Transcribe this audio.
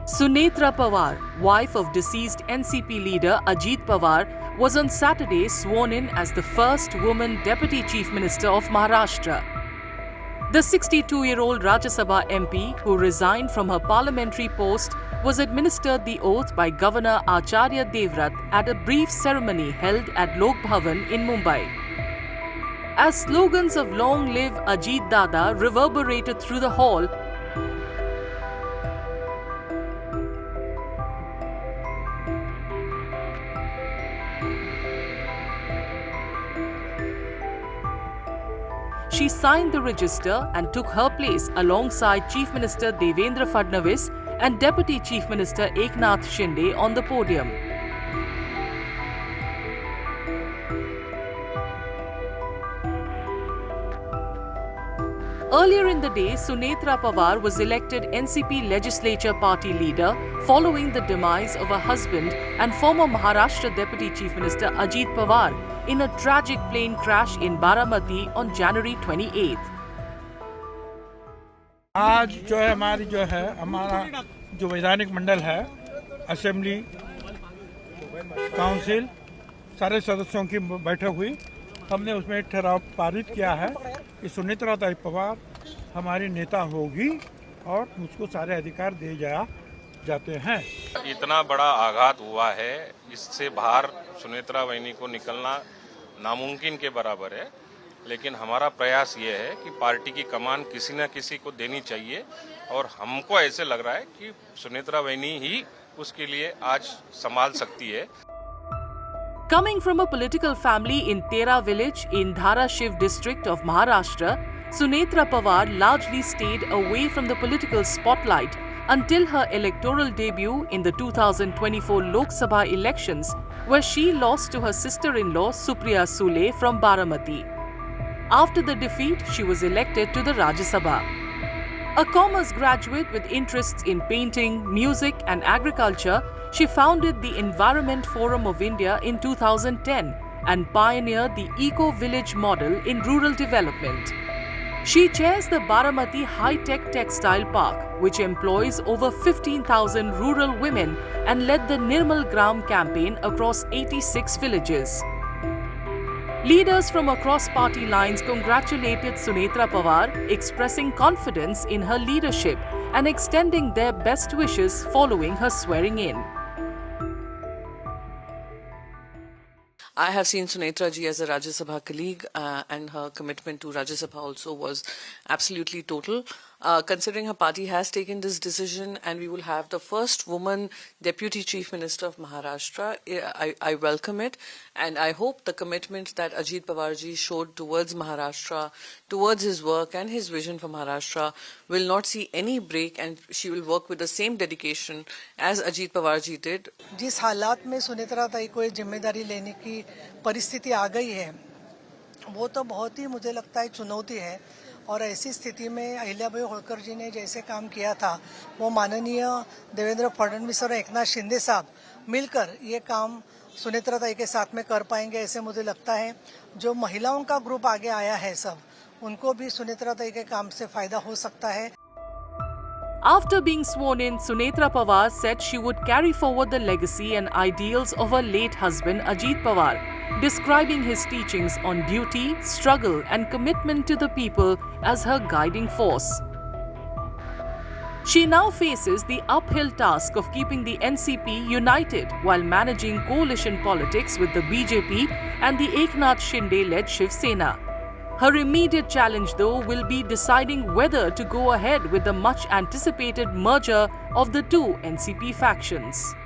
Sunetra Pawar, wife of deceased NCP leader Ajit Pawar, was on Saturday sworn in as the first woman Deputy Chief Minister of Maharashtra. The 62-year-old Rajya Sabha MP, who resigned from her parliamentary post, was administered the oath by Governor Acharya Devvrat at a brief ceremony held at Lok Bhavan in Mumbai. As slogans of "Long live Ajit Dada" reverberated through the hall, she signed the register and took her place alongside Chief Minister Devendra Fadnavis and Deputy Chief Minister Eknath Shinde on the podium. Earlier in the day, Sunetra Pawar was elected NCP Legislature Party leader following the demise of her husband and former Maharashtra Deputy Chief Minister Ajit Pawar in a tragic plane crash in Baramati on January 28th. आज हमारा जो वैधानिक मंडल है, assembly, council, सारे सदस्यों की बैठक हुई। हमने उसमें एक ठहराव पारित किया है कि सुनेत्रा पवार हमारी नेता होगी और उसको सारे अधिकार दिए जाते हैं। इतना बड़ा आघात हुआ है, इससे बाहर सुनेत्रा बहनी को निकलना नामुमकिन के बराबर है, लेकिन हमारा प्रयास ये है कि पार्टी की कमान किसी न किसी को देनी चाहिए और हमको ऐसे लग रहा है कि सुनेत्रा बहनी ही उसके लिए आज संभाल सकती है। Coming from a political family in Tera village in Dharashiv district of Maharashtra, Sunetra Pawar largely stayed away from the political spotlight until her electoral debut in the 2024 Lok Sabha elections, where she lost to her sister-in-law Supriya Sule from Baramati. After the defeat, she was elected to the Rajya Sabha. A commerce graduate with interests in painting, music and agriculture, she founded the Environment Forum of India in 2010 and pioneered the eco-village model in rural development. She chairs the Baramati High-Tech Textile Park, which employs over 15,000 rural women, and led the Nirmal Gram campaign across 86 villages. Leaders from across party lines congratulated Sunetra Pawar, expressing confidence in her leadership and extending their best wishes following her swearing in. I have seen Sunetra ji as a Rajya Sabha colleague and her commitment to Rajya Sabha also was absolutely total. Considering her party has taken this decision and we will have the first woman Deputy Chief Minister of Maharashtra, I welcome it, and I hope the commitment that Ajit Pawar ji showed towards Maharashtra, towards his work and his vision for Maharashtra will not see any break, and she will work with the same dedication as Ajit Pawar ji did. जिस हालात में सुनेत्रा ताई को जिम्मेदारी लेने की परिस्थिति आ गई है, वो तो बहुत ही मुझे लगता है चुनौती है, और ऐसी स्थिति में अहिल्याबाई होळकर जी ने जैसे काम किया था, वो माननीय देवेंद्र फडणवीस और एकनाथ शिंदे साहब मिलकर ये काम सुनेत्रा ताई के साथ में कर पाएंगे, ऐसे मुझे लगता है। जो महिलाओं का ग्रुप आगे आया है सब, उनको भी सुनेत्रा ताई के काम से फायदा हो सकता है। After being sworn in, Sunetra Pawar said she would carry forward the legacy and ideals of her late husband Ajit Pawar, describing his teachings on duty, struggle and commitment to the people as her guiding force. She now faces the uphill task of keeping the NCP united while managing coalition politics with the BJP and the Eknath Shinde-led Shiv Sena. Her immediate challenge, though, will be deciding whether to go ahead with the much-anticipated merger of the two NCP factions.